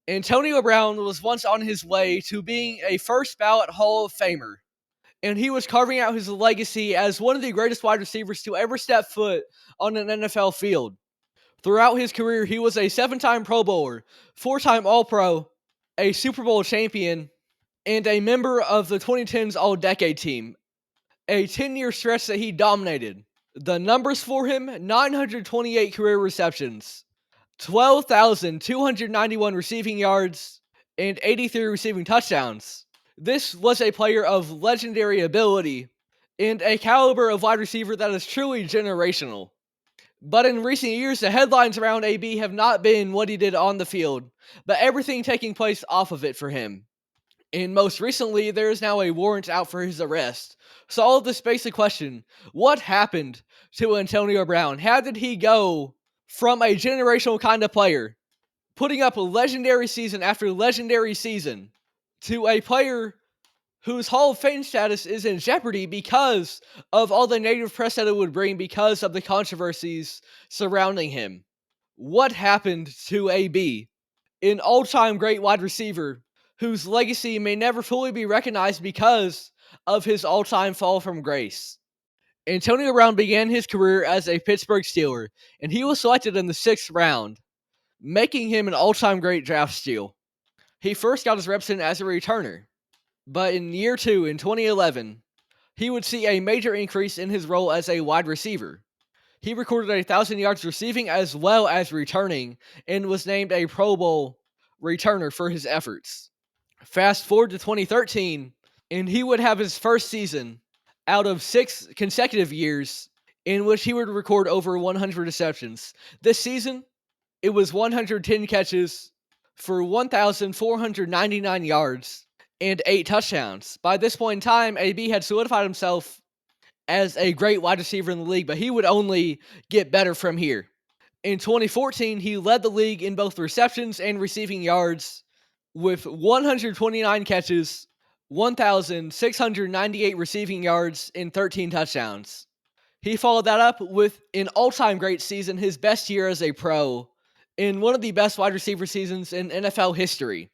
Antonio Brown was once on his way to being a first-ballot Hall of Famer, and he was carving out his legacy as one of the greatest wide receivers to ever step foot on an NFL field. Throughout his career, he was a 7-time Pro Bowler, 4-time All-Pro, a Super Bowl champion, and a member of the 2010s All-Decade team, a 10-year stretch that he dominated. The numbers for him: 928 career receptions, 12,291 receiving yards, and 83 receiving touchdowns. This was a player of legendary ability and a caliber of wide receiver that is truly generational. But in recent years, the headlines around AB have not been what he did on the field, but everything taking place off of it for him. And most recently, there is now a warrant out for his arrest. So all of this begs the question, what happened to Antonio Brown? How did he go from a generational kind of player, putting up a legendary season after legendary season, to a player whose Hall of Fame status is in jeopardy because of all the negative press that it would bring because of the controversies surrounding him? What happened to AB, an all-time great wide receiver whose legacy may never fully be recognized because of his all-time fall from grace? Antonio Brown began his career as a Pittsburgh Steeler, and he was selected in the 6th round, making him an all-time great draft steal. He first got his reps in as a returner, but in year 2, in 2011, he would see a major increase in his role as a wide receiver. He recorded 1,000 yards receiving as well as returning, and was named a Pro Bowl returner for his efforts. Fast forward to 2013, and he would have his first season out of 6 consecutive years in which he would record over 100 receptions. This season, it was 110 catches for 1,499 yards and 8 touchdowns. By this point in time, AB had solidified himself as a great wide receiver in the league, but he would only get better from here. In 2014, he led the league in both receptions and receiving yards with 129 catches, 1,698 receiving yards, and 13 touchdowns. He followed that up with an all-time great season, his best year as a pro, in one of the best wide receiver seasons in NFL history.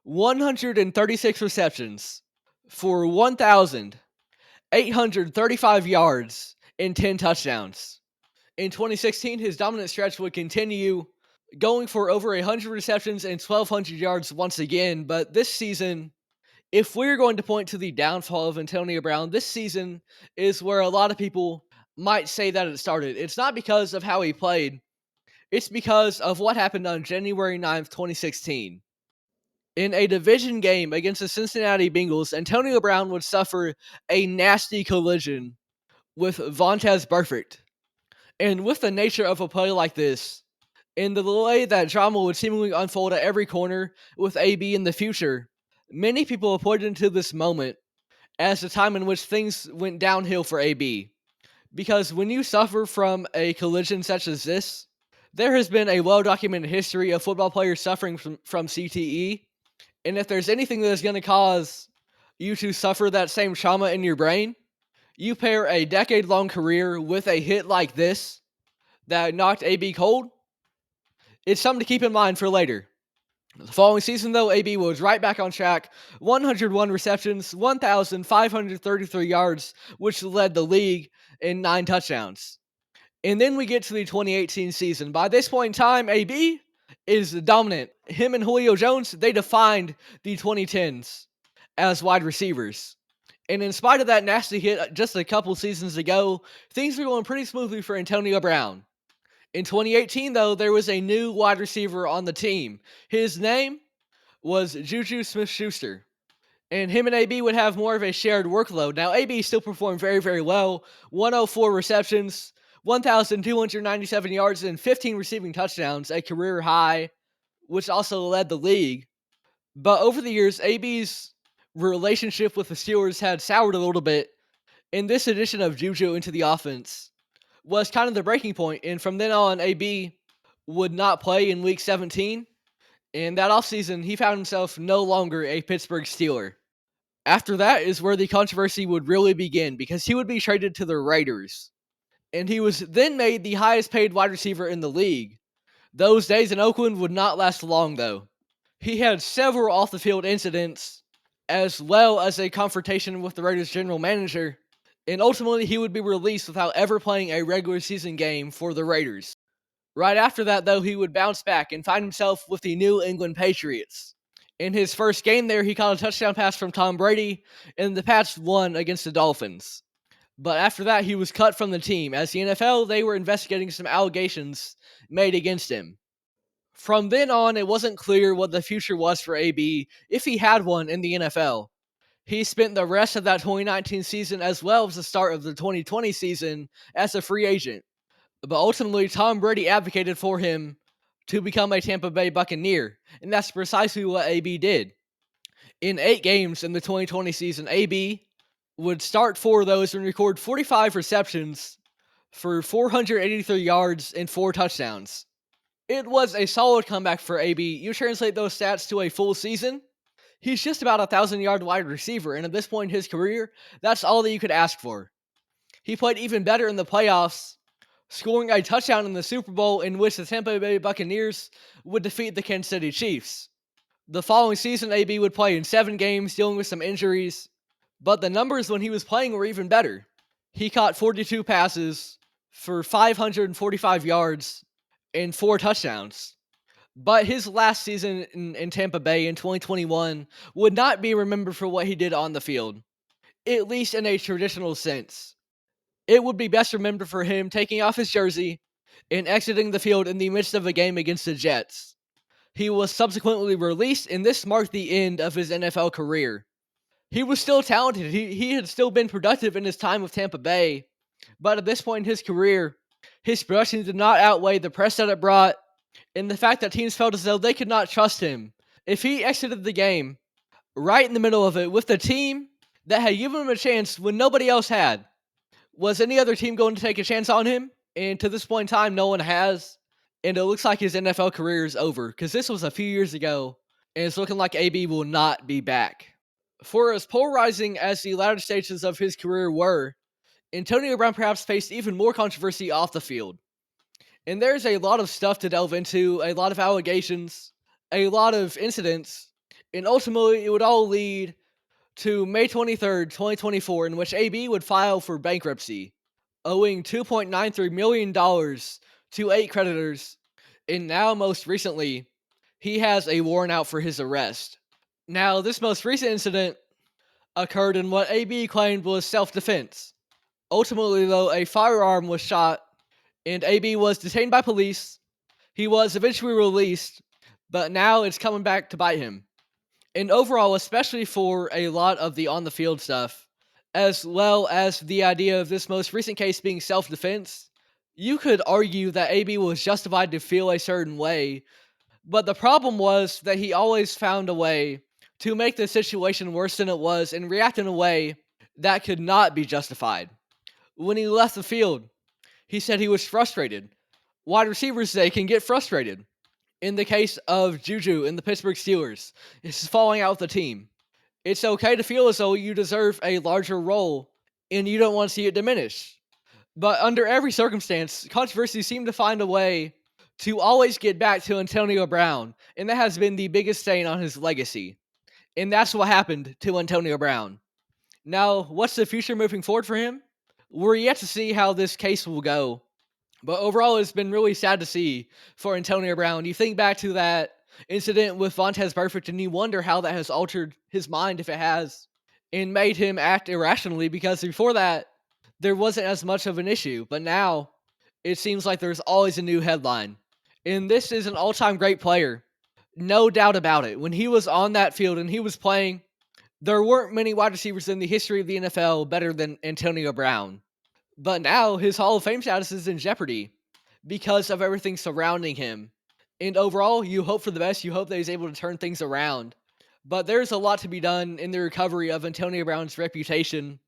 136 receptions for 1,835 yards and 10 touchdowns. In 2016, his dominant stretch would continue, going for over 100 receptions and 1,200 yards once again. But this season, if we're going to point to the downfall of Antonio Brown, this season is where a lot of people might say that it started. It's not because of how he played. It's because of what happened on January 9th, 2016. In a division game against the Cincinnati Bengals, Antonio Brown would suffer a nasty collision with Vontaze Burfict. And with the nature of a play like this, and the way that drama would seemingly unfold at every corner with AB in the future, many people have pointed to this moment as the time in which things went downhill for AB. Because when you suffer from a collision such as this, there has been a well-documented history of football players suffering from CTE, and if there's anything that is going to cause you to suffer that same trauma in your brain, you pair a decade-long career with a hit like this that knocked AB cold, it's something to keep in mind for later. The following season, though, AB was right back on track. 101 receptions, 1,533 yards, which led the league in 9 touchdowns. And then we get to the 2018 season. By this point in time, AB is dominant. Him and Julio Jones, they defined the 2010s as wide receivers. And in spite of that nasty hit just a couple seasons ago, things were going pretty smoothly for Antonio Brown. In 2018, though, there was a new wide receiver on the team. His name was Juju Smith-Schuster. And him and AB would have more of a shared workload. Now, AB still performed very, very well. 104 receptions, 1,297 yards, and 15 receiving touchdowns, a career high, which also led the league. But over the years, AB's relationship with the Steelers had soured a little bit, and this addition of Juju into the offense was kind of the breaking point. And from then on, AB would not play in Week 17, and that offseason, he found himself no longer a Pittsburgh Steeler. After that is where the controversy would really begin, because he would be traded to the Raiders. And he was then made the highest paid wide receiver in the league. Those days in Oakland would not last long, though. He had several off the field incidents, as well as a confrontation with the Raiders general manager, and ultimately he would be released without ever playing a regular season game for the Raiders. Right after that, though, he would bounce back and find himself with the New England Patriots. In his first game there, he caught a touchdown pass from Tom Brady, and the Pats won against the Dolphins. But after that, he was cut from the team, as the NFL, they were investigating some allegations made against him. From then on, it wasn't clear what the future was for AB, if he had one in the NFL. He spent the rest of that 2019 season as well as the start of the 2020 season as a free agent. But ultimately, Tom Brady advocated for him to become a Tampa Bay Buccaneer, and that's precisely what AB did. In 8 games in the 2020 season, AB would start 4 of those and record 45 receptions for 483 yards and 4 touchdowns. It was a solid comeback for AB. You translate those stats to a full season, he's just about a 1,000-yard wide receiver, and at this point in his career, that's all that you could ask for. He played even better in the playoffs, scoring a touchdown in the Super Bowl in which the Tampa Bay Buccaneers would defeat the Kansas City Chiefs. The following season, AB would play in 7 games, dealing with some injuries, but the numbers when he was playing were even better. He caught 42 passes for 545 yards and 4 touchdowns. But his last season in Tampa Bay in 2021 would not be remembered for what he did on the field, at least in a traditional sense. It would be best remembered for him taking off his jersey and exiting the field in the midst of a game against the Jets. He was subsequently released, and this marked the end of his NFL career. He was still talented. He had still been productive in his time with Tampa Bay, but at this point in his career, his production did not outweigh the press that it brought, and the fact that teams felt as though they could not trust him. If he exited the game right in the middle of it with the team that had given him a chance when nobody else had, was any other team going to take a chance on him? And to this point in time, no one has. And it looks like his NFL career is over, because this was a few years ago, and it's looking like AB will not be back. For as polarizing as the latter stages of his career were, Antonio Brown perhaps faced even more controversy off the field. And there's a lot of stuff to delve into, a lot of allegations, a lot of incidents, and ultimately it would all lead to May 23rd, 2024, in which AB would file for bankruptcy, owing $2.93 million to 8 creditors, and now most recently, he has a warrant out for his arrest. Now, this most recent incident occurred in what AB claimed was self-defense. Ultimately, though, a firearm was shot, and AB was detained by police. He was eventually released, but now it's coming back to bite him. And overall, especially for a lot of the on-the-field stuff, as well as the idea of this most recent case being self-defense, you could argue that AB was justified to feel a certain way, but the problem was that he always found a way to make the situation worse than it was and react in a way that could not be justified. When he left the field, he said he was frustrated. Wide receivers today can get frustrated. In the case of Juju and the Pittsburgh Steelers, it's falling out with the team. It's okay to feel as though you deserve a larger role and you don't want to see it diminish. But under every circumstance, controversies seem to find a way to always get back to Antonio Brown, and that has been the biggest stain on his legacy. And that's what happened to Antonio Brown. Now, what's the future moving forward for him? We're yet to see how this case will go. But overall, it's been really sad to see for Antonio Brown. You think back to that incident with Vontaze Burfict, and you wonder how that has altered his mind, if it has, and made him act irrationally, because before that, there wasn't as much of an issue. But now, it seems like there's always a new headline. And this is an all-time great player. No doubt about it. When he was on that field and he was playing, there weren't many wide receivers in the history of the NFL better than Antonio Brown. But now his Hall of Fame status is in jeopardy because of everything surrounding him. And overall, you hope for the best. You hope that he's able to turn things around. But there's a lot to be done in the recovery of Antonio Brown's reputation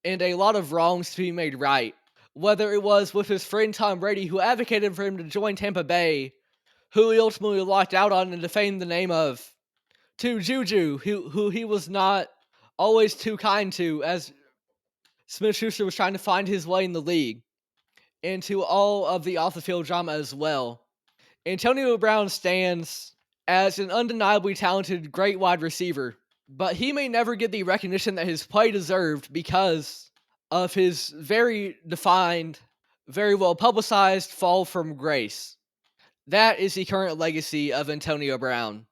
and a lot of wrongs to be made right. Whether it was with his friend Tom Brady, who advocated for him to join Tampa Bay, who he ultimately locked out on and defamed the name of, to Juju, who he was not always too kind to as Smith-Schuster was trying to find his way in the league, and to all of the off-the-field drama as well. Antonio Brown stands as an undeniably talented, great wide receiver, but he may never get the recognition that his play deserved because of his very defined, very well publicized fall from grace. That is the current legacy of Antonio Brown.